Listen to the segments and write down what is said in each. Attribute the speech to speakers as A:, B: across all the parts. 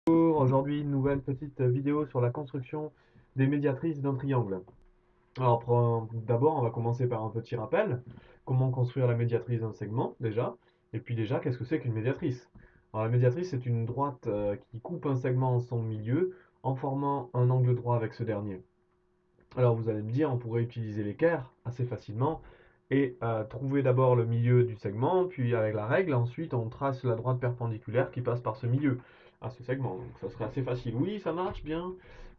A: Bonjour, aujourd'hui une nouvelle petite vidéo sur la construction des médiatrices d'un triangle. Alors d'abord on va commencer par un petit rappel. Comment construire la médiatrice d'un segment déjà? Et puis déjà qu'est-ce que c'est qu'une médiatrice? Alors la médiatrice c'est une droite qui coupe un segment en son milieu en formant un angle droit avec ce dernier. Alors vous allez me dire on pourrait utiliser l'équerre assez facilement et trouver d'abord le milieu du segment, puis avec la règle, ensuite on trace la droite perpendiculaire qui passe par ce milieu, à ce segment. Donc ça serait assez facile. Oui, ça marche bien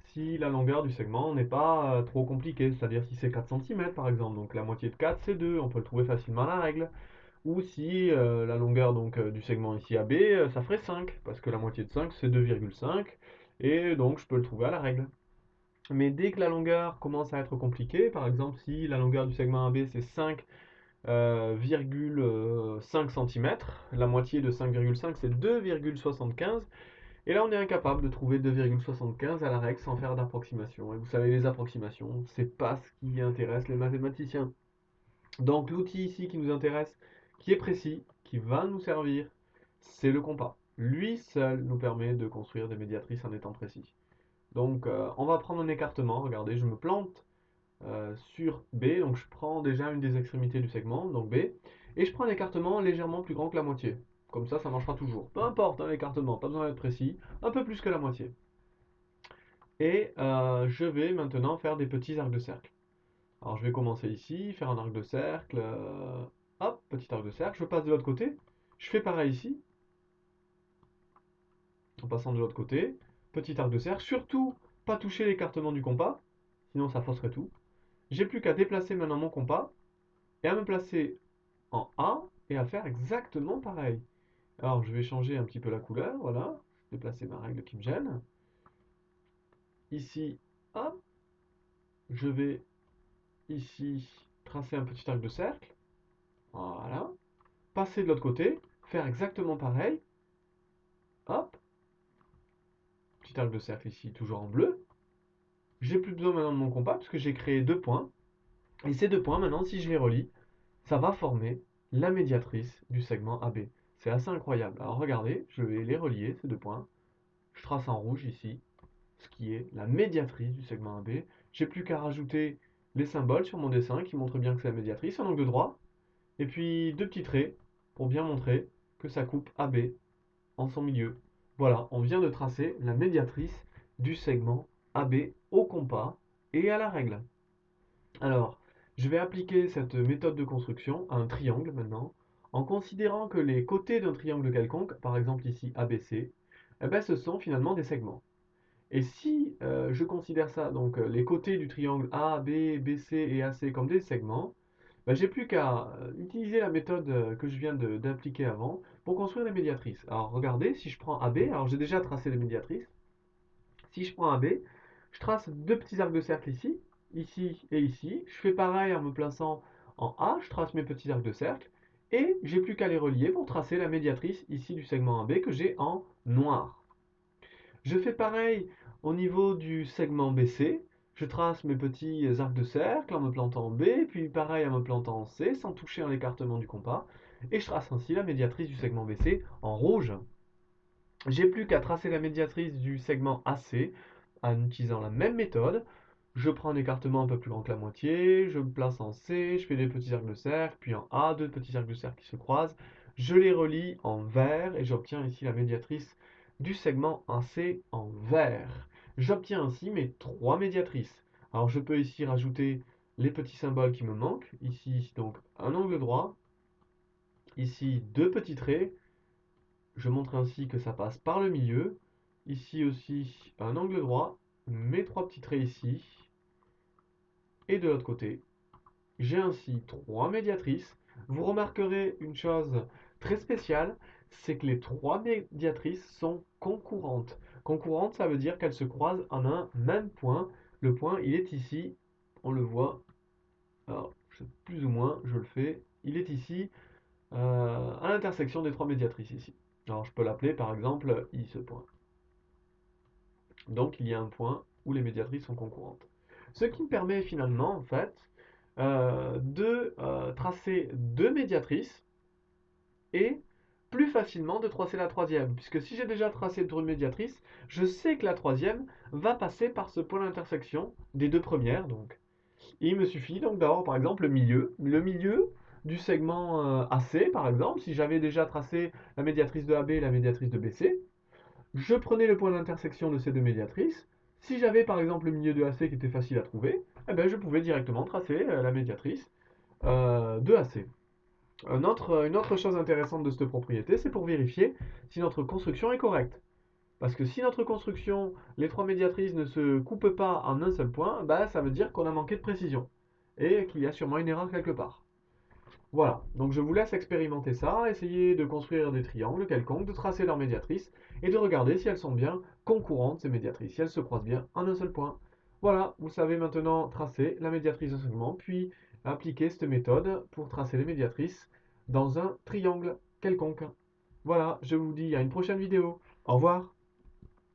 A: si la longueur du segment n'est pas trop compliquée, c'est-à-dire si c'est 4 cm par exemple. Donc la moitié de 4 c'est 2, on peut le trouver facilement à la règle. Ou si la longueur du segment ici AB, ça ferait 5, parce que la moitié de 5 c'est 2,5, et donc je peux le trouver à la règle. Mais dès que la longueur commence à être compliquée, par exemple si la longueur du segment AB c'est 5,5 cm, la moitié de 5,5 c'est 2,75, et là on est incapable de trouver 2,75 à la règle sans faire d'approximation. Et vous savez, les approximations, c'est pas ce qui intéresse les mathématiciens. Donc l'outil ici qui nous intéresse, qui est précis, qui va nous servir, c'est le compas. Lui seul nous permet de construire des médiatrices en étant précis. Donc on va prendre un écartement, regardez, je me plante sur B, donc je prends déjà une des extrémités du segment, donc B, et je prends un écartement légèrement plus grand que la moitié. Comme ça marchera toujours. Peu importe hein, l'écartement, pas besoin d'être précis, un peu plus que la moitié. Et je vais maintenant faire des petits arcs de cercle. Alors je vais commencer ici, faire un arc de cercle, hop, petit arc de cercle, je passe de l'autre côté, je fais pareil ici, en passant de l'autre côté, petit arc de cercle, surtout pas toucher l'écartement du compas, sinon ça fausserait tout. J'ai plus qu'à déplacer maintenant mon compas et à me placer en A et à faire exactement pareil. Alors je vais changer un petit peu la couleur, voilà, déplacer ma règle qui me gêne. Ici, hop, je vais ici tracer un petit arc de cercle, voilà, passer de l'autre côté, faire exactement pareil, hop, petit arc de cercle ici, toujours en bleu. J'ai plus besoin maintenant de mon compas parce que j'ai créé deux points. Et ces deux points, maintenant, si je les relie, ça va former la médiatrice du segment AB. C'est assez incroyable. Alors regardez, je vais les relier, ces deux points. Je trace en rouge ici, ce qui est la médiatrice du segment AB. J'ai plus qu'à rajouter les symboles sur mon dessin qui montrent bien que c'est la médiatrice, un angle droit, et puis deux petits traits pour bien montrer que ça coupe AB en son milieu. Voilà, on vient de tracer la médiatrice du segment AB au compas et à la règle. Alors, je vais appliquer cette méthode de construction à un triangle maintenant, en considérant que les côtés d'un triangle quelconque, par exemple ici ABC, eh ben, ce sont finalement des segments. Et si je considère ça, donc les côtés du triangle A, B, BC et AC comme des segments, ben, j'ai plus qu'à utiliser la méthode que je viens d'appliquer avant pour construire les médiatrices. Alors regardez, si je prends AB, alors j'ai déjà tracé les médiatrices. Si je prends AB, je trace deux petits arcs de cercle ici, ici et ici. Je fais pareil en me plaçant en A, je trace mes petits arcs de cercle. Et j'ai plus qu'à les relier pour tracer la médiatrice ici du segment AB que j'ai en noir. Je fais pareil au niveau du segment BC. Je trace mes petits arcs de cercle en me plantant en B, puis pareil en me plantant en C, sans toucher à l'écartement du compas. Et je trace ainsi la médiatrice du segment BC en rouge. J'ai plus qu'à tracer la médiatrice du segment AC en utilisant la même méthode. Je prends un écartement un peu plus grand que la moitié, je me place en C, je fais des petits cercles de cercle, puis en A, deux petits cercles de cercle qui se croisent. Je les relie en vert et j'obtiens ici la médiatrice du segment AC en vert. J'obtiens ainsi mes trois médiatrices. Alors je peux ici rajouter les petits symboles qui me manquent. Ici donc un angle droit, ici deux petits traits. Je montre ainsi que ça passe par le milieu. Ici aussi un angle droit, mes trois petits traits ici. Et de l'autre côté, j'ai ainsi trois médiatrices. Vous remarquerez une chose très spéciale, c'est que les trois médiatrices sont concurrentes. Concurrentes, ça veut dire qu'elles se croisent en un même point. Le point, il est ici, on le voit. Alors, plus ou moins, je le fais. Il est ici, à l'intersection des trois médiatrices ici. Alors, je peux l'appeler par exemple I, ce point. Donc il y a un point où les médiatrices sont concurrentes. Ce qui me permet finalement, en fait, de tracer deux médiatrices et plus facilement de tracer la troisième, puisque si j'ai déjà tracé le tour de médiatrice, je sais que la troisième va passer par ce point d'intersection des deux premières, donc. Et il me suffit donc d'avoir par exemple le milieu du segment AC par exemple, si j'avais déjà tracé la médiatrice de AB et la médiatrice de BC, je prenais le point d'intersection de ces deux médiatrices. Si j'avais par exemple le milieu de AC qui était facile à trouver, eh ben, je pouvais directement tracer la médiatrice de AC. Une autre chose intéressante de cette propriété, c'est pour vérifier si notre construction est correcte. Parce que si notre construction, les trois médiatrices ne se coupent pas en un seul point, bah, ça veut dire qu'on a manqué de précision. Et qu'il y a sûrement une erreur quelque part. Voilà, donc je vous laisse expérimenter ça, essayer de construire des triangles quelconques, de tracer leurs médiatrices, et de regarder si elles sont bien concurrentes, ces médiatrices, si elles se croisent bien en un seul point. Voilà, vous savez maintenant tracer la médiatrice d'un segment, puis appliquer cette méthode pour tracer les médiatrices dans un triangle quelconque. Voilà, je vous dis à une prochaine vidéo. Au revoir.